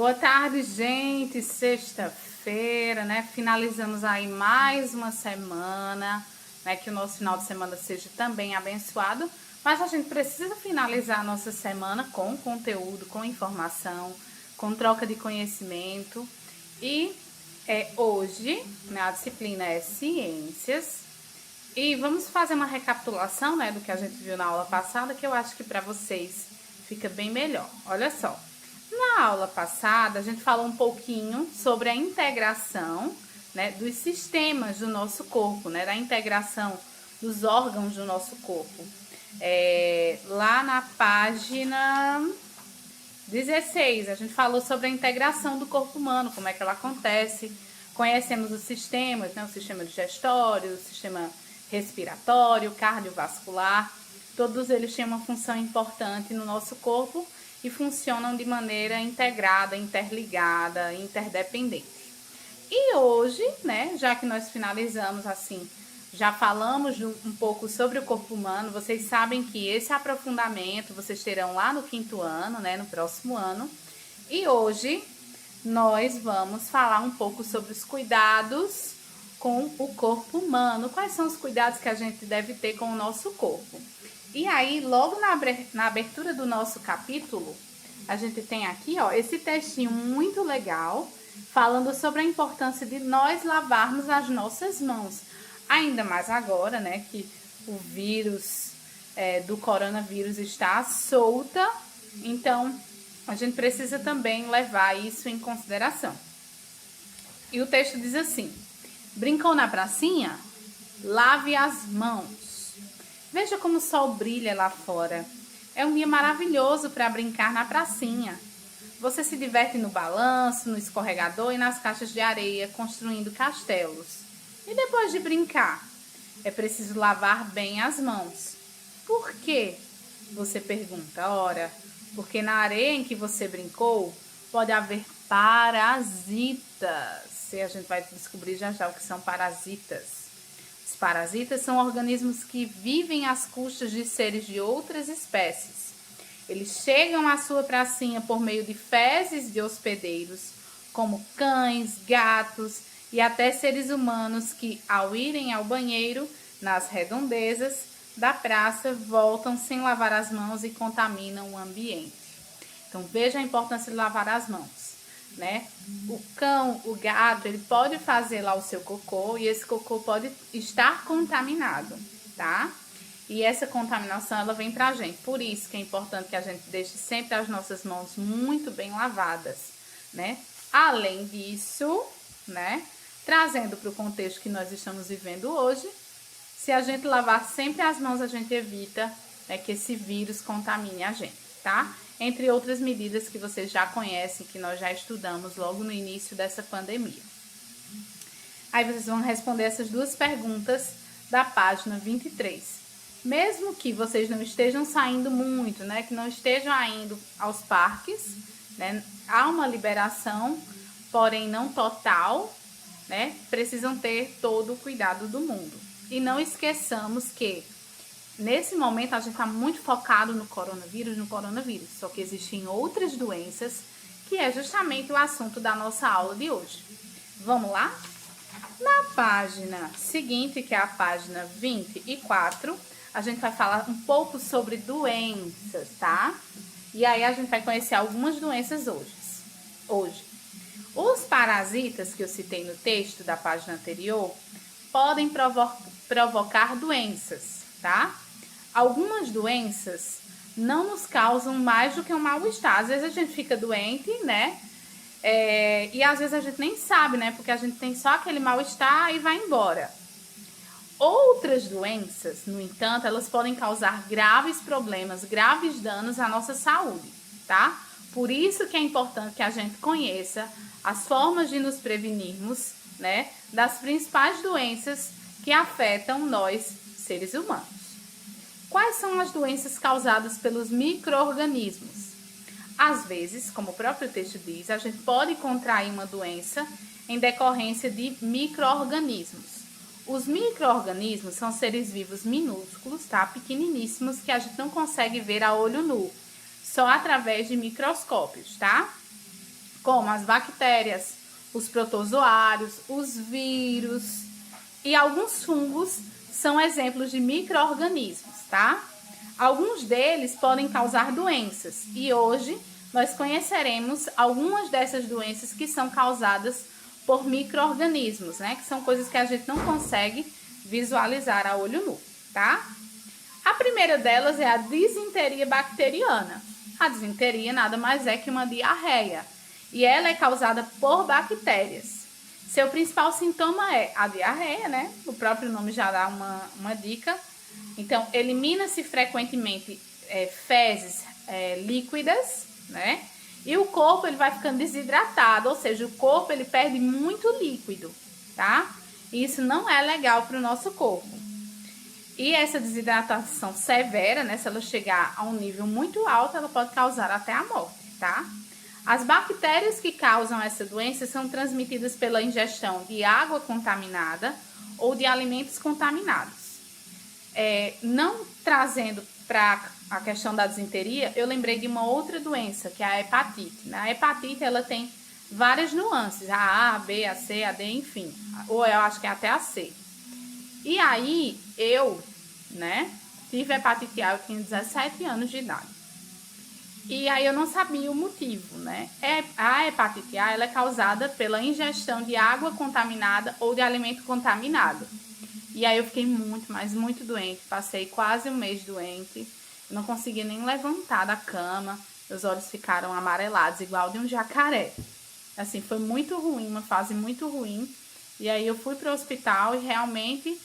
Boa tarde, gente. Sexta-feira, né? Finalizamos aí mais uma semana, né? Que o nosso final de semana seja também abençoado. Mas a gente precisa finalizar a nossa semana com conteúdo, com informação, com troca de conhecimento. E hoje, né, a disciplina é Ciências. E vamos fazer uma recapitulação, né, do que a gente viu na aula passada, que eu acho que para vocês fica bem melhor. Olha só. Na aula passada, a gente falou um pouquinho sobre a integração, né, dos sistemas do nosso corpo, né, da integração dos órgãos do nosso corpo. Lá na página 16, a gente falou sobre a integração do corpo humano, como é que ela acontece. Conhecemos os sistemas, né, o sistema digestório, o sistema respiratório, cardiovascular. Todos eles têm uma função importante no nosso corpo e funcionam de maneira integrada, interligada, interdependente. E hoje, né, já que nós finalizamos assim, já falamos um pouco sobre o corpo humano, vocês sabem que esse aprofundamento vocês terão lá no 5º ano, né, no próximo ano. E hoje nós vamos falar um pouco sobre os cuidados com o corpo humano. Quais são os cuidados que a gente deve ter com o nosso corpo? E aí, logo na abertura do nosso capítulo, a gente tem aqui, ó, esse textinho muito legal, falando sobre a importância de nós lavarmos as nossas mãos. Ainda mais agora, né, que o vírus do coronavírus está solta, então a gente precisa também levar isso em consideração. E o texto diz assim: brincou na pracinha? Lave as mãos. Veja como o sol brilha lá fora. É um dia maravilhoso para brincar na pracinha. Você se diverte no balanço, no escorregador e nas caixas de areia, construindo castelos. E depois de brincar, é preciso lavar bem as mãos. Por quê? Você pergunta. Ora, porque na areia em que você brincou, pode haver parasitas. E a gente vai descobrir já já o que são parasitas. Os parasitas são organismos que vivem às custas de seres de outras espécies. Eles chegam à sua pracinha por meio de fezes de hospedeiros, como cães, gatos e até seres humanos que, ao irem ao banheiro, nas redondezas da praça, voltam sem lavar as mãos e contaminam o ambiente. Então, veja a importância de lavar as mãos, né? O cão, o gato, ele pode fazer lá o seu cocô e esse cocô pode estar contaminado, tá? E essa contaminação, ela vem pra gente. Por isso que é importante que a gente deixe sempre as nossas mãos muito bem lavadas, né? Além disso, né, trazendo para o contexto que nós estamos vivendo hoje, se a gente lavar sempre as mãos, a gente evita, né, que esse vírus contamine a gente, tá? Entre outras medidas que vocês já conhecem, que nós já estudamos logo no início dessa pandemia. Aí vocês vão responder essas duas perguntas da página 23. Mesmo que vocês não estejam saindo muito, né, que não estejam indo aos parques, né, há uma liberação, porém não total, né, precisam ter todo o cuidado do mundo. E não esqueçamos que nesse momento a gente está muito focado no coronavírus, só que existem outras doenças, que é justamente o assunto da nossa aula de hoje. Vamos lá? Na página seguinte, que é a página 24, a gente vai falar um pouco sobre doenças, tá? E aí a gente vai conhecer algumas doenças hoje. Os parasitas que eu citei no texto da página anterior podem provocar doenças, tá? Algumas doenças não nos causam mais do que um mal-estar. Às vezes a gente fica doente, né? E às vezes a gente nem sabe, né? Porque a gente tem só aquele mal-estar e vai embora. Outras doenças, no entanto, elas podem causar graves problemas, graves danos à nossa saúde, tá? Por isso que é importante que a gente conheça as formas de nos prevenirmos, né, das principais doenças que afetam nós, seres humanos. Quais são as doenças causadas pelos micro-organismos? Às vezes, como o próprio texto diz, a gente pode contrair uma doença em decorrência de micro-organismos. Os micro-organismos são seres vivos minúsculos, tá? Pequeniníssimos, que a gente não consegue ver a olho nu, só através de microscópios, tá? como as bactérias, os protozoários, os vírus e alguns fungos são exemplos de micro-organismos, tá? Alguns deles podem causar doenças e hoje nós conheceremos algumas dessas doenças que são causadas por micro-organismos, né? Que são coisas que a gente não consegue visualizar a olho nu, tá? A primeira delas é a disenteria bacteriana. A disenteria nada mais é que uma diarreia e ela é causada por bactérias. Seu principal sintoma é a diarreia, né? O próprio nome já dá uma dica. Então, elimina-se frequentemente fezes líquidas, né? E o corpo ele vai ficando desidratado, ou seja, o corpo ele perde muito líquido, tá? E isso não é legal para o nosso corpo. E essa desidratação severa, né? Se ela chegar a um nível muito alto, ela pode causar até a morte, tá? As bactérias que causam essa doença são transmitidas pela ingestão de água contaminada ou de alimentos contaminados. Não trazendo para a questão da disenteria, eu lembrei de uma outra doença, que é a hepatite. A hepatite, ela tem várias nuances, a B, a C, a D, enfim. Ou eu acho que é até a C. E aí, eu, né, tive hepatite A, eu tinha 17 anos de idade. E aí eu não sabia o motivo, né? A hepatite A, ela é causada pela ingestão de água contaminada ou de alimento contaminado. E aí eu fiquei muito, mas muito doente. Passei quase um mês doente. Não conseguia nem levantar da cama. Meus olhos ficaram amarelados, igual de um jacaré. Assim, foi muito ruim, uma fase muito ruim. E aí eu fui para o hospital e realmente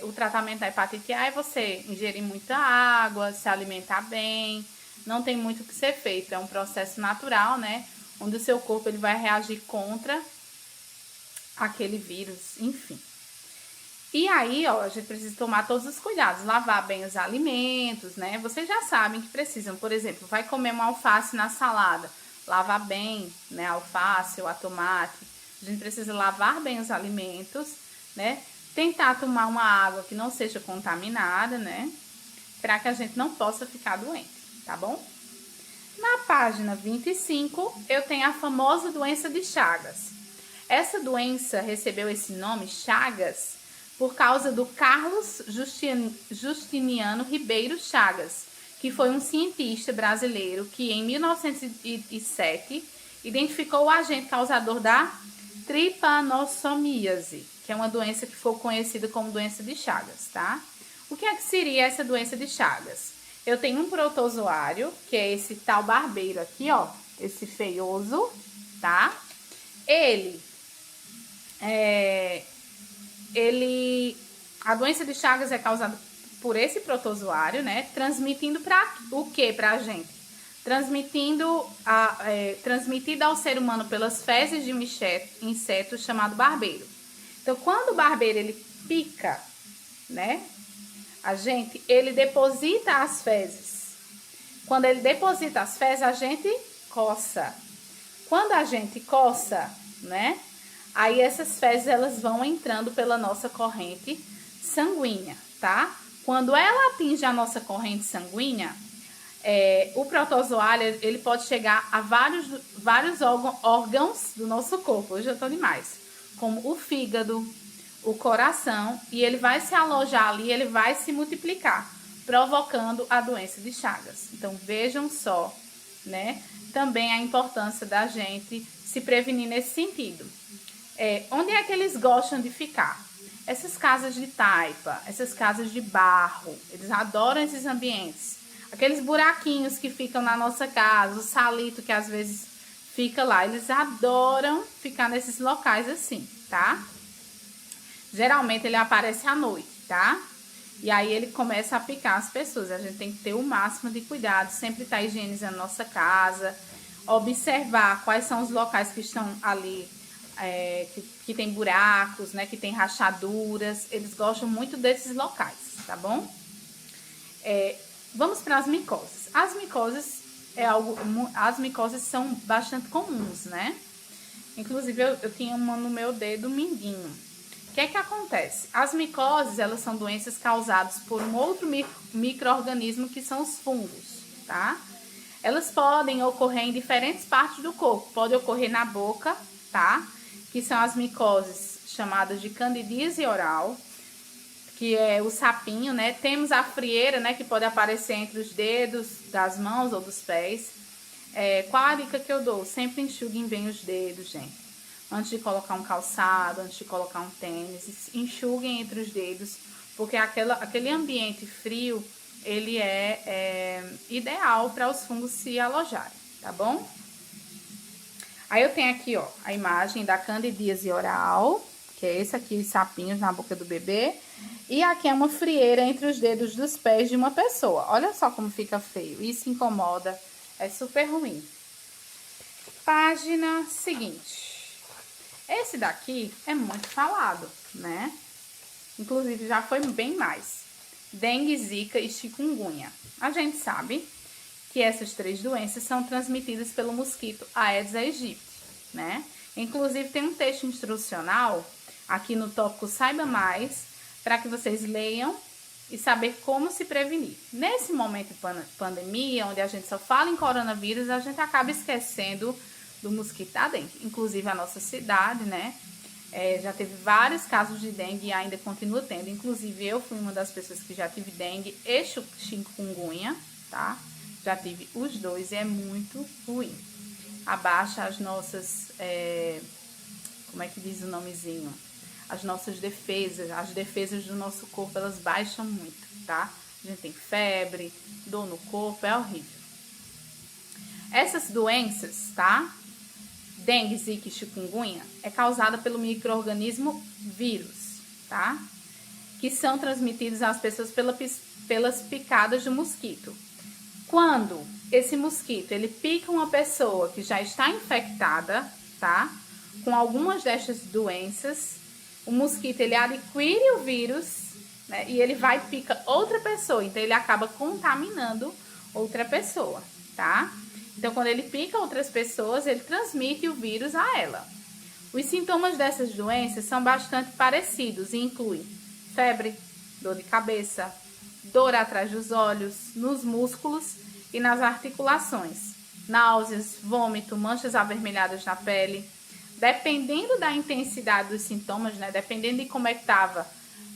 o tratamento da hepatite A é você ingerir muita água, se alimentar bem. Não tem muito o que ser feito. É um processo natural, né? Onde o seu corpo ele vai reagir contra aquele vírus, enfim. E aí, ó, a gente precisa tomar todos os cuidados, lavar bem os alimentos, né? Vocês já sabem que precisam, por exemplo, vai comer uma alface na salada, lavar bem, né, a alface ou a tomate. A gente precisa lavar bem os alimentos, né? Tentar tomar uma água que não seja contaminada, né? Para que a gente não possa ficar doente, tá bom? Na página 25, eu tenho a famosa doença de Chagas. Essa doença recebeu esse nome, Chagas, por causa do Carlos Justiniano Ribeiro Chagas, que foi um cientista brasileiro que em 1907 identificou o agente causador da tripanossomíase, que é uma doença que foi conhecida como doença de Chagas, tá? O que é que seria essa doença de Chagas? Eu tenho um protozoário, que é esse tal barbeiro aqui, ó, esse feioso, tá? A doença de Chagas é causada por esse protozoário, né? Transmitindo para o que pra gente? Transmitida ao ser humano pelas fezes de um inseto chamado barbeiro. Então, quando o barbeiro ele pica, né? Ele deposita as fezes. Quando ele deposita as fezes, a gente coça. Quando a gente coça, né? Aí essas fezes elas vão entrando pela nossa corrente sanguínea, tá? Quando ela atinge a nossa corrente sanguínea, o protozoário ele pode chegar a vários órgãos do nosso corpo. Hoje eu tô demais, como o fígado, o coração, e ele vai se alojar ali, ele vai se multiplicar, provocando a doença de Chagas. Então vejam só, né? Também a importância da gente se prevenir nesse sentido. Onde é que eles gostam de ficar? Essas casas de taipa, essas casas de barro, eles adoram esses ambientes. Aqueles buraquinhos que ficam na nossa casa, o salito que às vezes fica lá, eles adoram ficar nesses locais assim, tá? Geralmente ele aparece à noite, tá? E aí ele começa a picar as pessoas. A gente tem que ter o máximo de cuidado, sempre estar higienizando nossa casa, observar quais são os locais que estão ali, que tem buracos, né? Que tem rachaduras. Eles gostam muito desses locais, tá bom? Vamos para as micoses. As micoses são bastante comuns, né? Inclusive eu tinha uma no meu dedo mindinho. O que é que acontece? As micoses, elas são doenças causadas por um outro micro-organismo que são os fungos, tá? Elas podem ocorrer em diferentes partes do corpo. Pode ocorrer na boca, tá? Que são as micoses chamadas de candidíase oral, que é o sapinho, né? Temos a frieira, né? Que pode aparecer entre os dedos das mãos ou dos pés. Qual a dica que eu dou? Sempre enxuguem bem os dedos, gente. Antes de colocar um calçado, antes de colocar um tênis, enxuguem entre os dedos, porque aquele ambiente frio, ele é ideal para os fungos se alojarem, tá bom? Aí eu tenho aqui, ó, a imagem da candidíase oral, que é esse aqui, os sapinhos na boca do bebê. E aqui é uma frieira entre os dedos dos pés de uma pessoa. Olha só como fica feio, isso incomoda, é super ruim. Página seguinte. Esse daqui é muito falado, né? Inclusive já foi bem mais. Dengue, zika e chikungunya. A gente sabe que essas 3 doenças são transmitidas pelo mosquito Aedes aegypti, né? Inclusive tem um texto instrucional aqui no tópico Saiba Mais, para que vocês leiam e saber como se prevenir. Nesse momento de pandemia, onde a gente só fala em coronavírus, a gente acaba esquecendo do mosquito da dengue. Inclusive a nossa cidade, né? Já teve vários casos de dengue e ainda continua tendo. Inclusive eu fui uma das pessoas que já tive dengue e chikungunya, tá? Já tive os dois e é muito ruim. Abaixa as nossas, como é que diz o nomezinho? As nossas defesas, as defesas do nosso corpo, elas baixam muito, tá? A gente tem febre, dor no corpo, é horrível. Essas doenças, tá? Dengue, zika e chikungunya é causada pelo micro-organismo vírus, tá? Que são transmitidos às pessoas pelas picadas de mosquito. Quando esse mosquito, ele pica uma pessoa que já está infectada, tá? Com algumas destas doenças, o mosquito, ele adquire o vírus, né? E ele vai e pica outra pessoa, então ele acaba contaminando outra pessoa, tá? Então, quando ele pica outras pessoas, ele transmite o vírus a ela. Os sintomas dessas doenças são bastante parecidos e incluem febre, dor de cabeça, dor atrás dos olhos, nos músculos e nas articulações, náuseas, vômito, manchas avermelhadas na pele. Dependendo da intensidade dos sintomas, né? Dependendo de como é que estava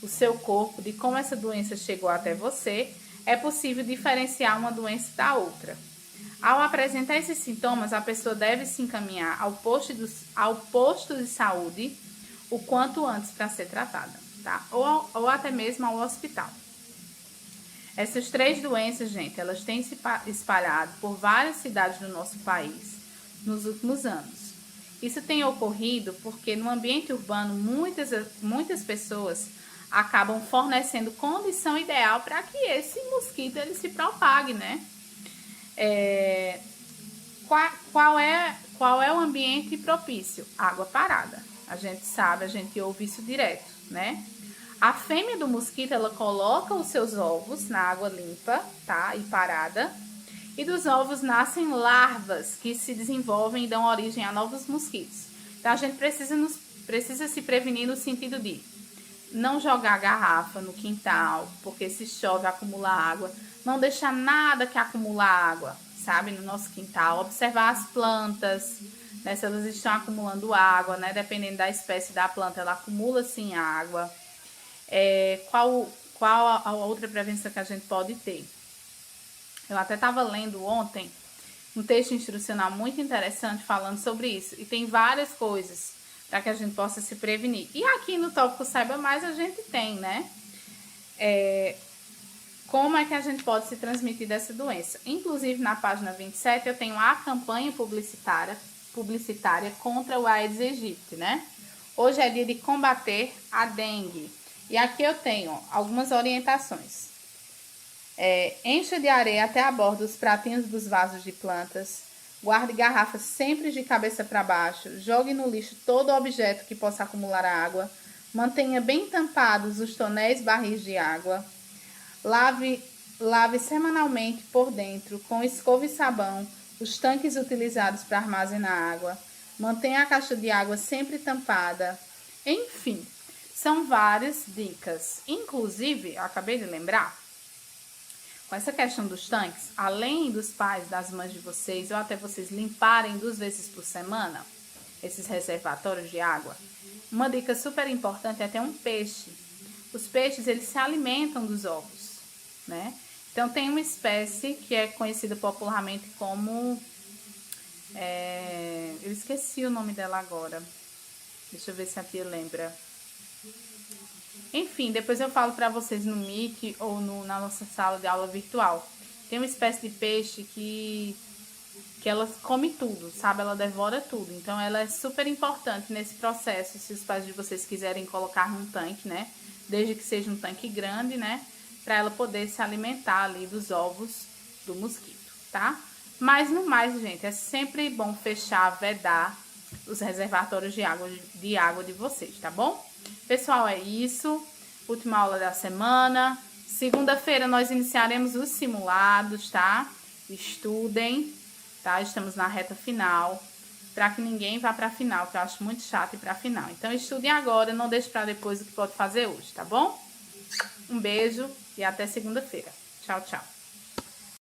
o seu corpo, de como essa doença chegou até você, é possível diferenciar uma doença da outra. Ao apresentar esses sintomas, a pessoa deve se encaminhar ao posto de saúde o quanto antes para ser tratada, tá? Ou até mesmo ao hospital. Essas 3 doenças, gente, elas têm se espalhado por várias cidades do nosso país nos últimos anos. Isso tem ocorrido porque no ambiente urbano muitas pessoas acabam fornecendo condição ideal para que esse mosquito ele se propague, né? Qual é o ambiente propício? Água parada. A gente sabe, a gente ouve isso direto, né? A fêmea do mosquito, ela coloca os seus ovos na água limpa, tá? E parada. E dos ovos nascem larvas que se desenvolvem e dão origem a novos mosquitos. Então, a gente precisa se prevenir no sentido de não jogar garrafa no quintal, porque se chove acumula água. Não deixar nada que acumula água, sabe, no nosso quintal. Observar as plantas, né, se elas estão acumulando água, né? Dependendo da espécie da planta, ela acumula sim água. Qual a outra prevenção que a gente pode ter? Eu até estava lendo ontem um texto instrucional muito interessante falando sobre isso. E tem várias coisas para que a gente possa se prevenir. E aqui no tópico Saiba Mais a gente tem, né? Como é que a gente pode se transmitir dessa doença. Inclusive na página 27 eu tenho a campanha publicitária contra o Aedes aegypti, né? Hoje é dia de combater a dengue. E aqui eu tenho algumas orientações. Encha de areia até a borda os pratinhos dos vasos de plantas. Guarde garrafas sempre de cabeça para baixo. Jogue no lixo todo objeto que possa acumular água. Mantenha bem tampados os tonéis barris de água. Lave semanalmente por dentro com escova e sabão os tanques utilizados para armazenar água. Mantenha a caixa de água sempre tampada. Enfim, são várias dicas. Inclusive, eu acabei de lembrar, com essa questão dos tanques, além dos pais, das mães de vocês, ou até vocês limparem 2 vezes por semana esses reservatórios de água, uma dica super importante é ter um peixe. Os peixes, eles se alimentam dos ovos, né? Então, tem uma espécie que é conhecida popularmente como... eu esqueci o nome dela agora. Deixa eu ver se a tia lembra. Enfim, depois eu falo pra vocês no Meet ou na nossa sala de aula virtual. Tem uma espécie de peixe que ela come tudo, sabe? Ela devora tudo. Então, ela é super importante nesse processo, se os pais de vocês quiserem colocar num tanque, né? Desde que seja um tanque grande, né? Pra ela poder se alimentar ali dos ovos do mosquito, tá? Mas, no mais, gente, é sempre bom fechar, vedar os reservatórios de água de vocês, tá bom? Pessoal, é isso. Última aula da semana. Segunda-feira nós iniciaremos os simulados, tá? Estudem, tá? Estamos na reta final, para que ninguém vá para a final, que eu acho muito chato ir para a final. Então, estudem agora, não deixe para depois o que pode fazer hoje, tá bom? Um beijo e até segunda-feira. Tchau, tchau.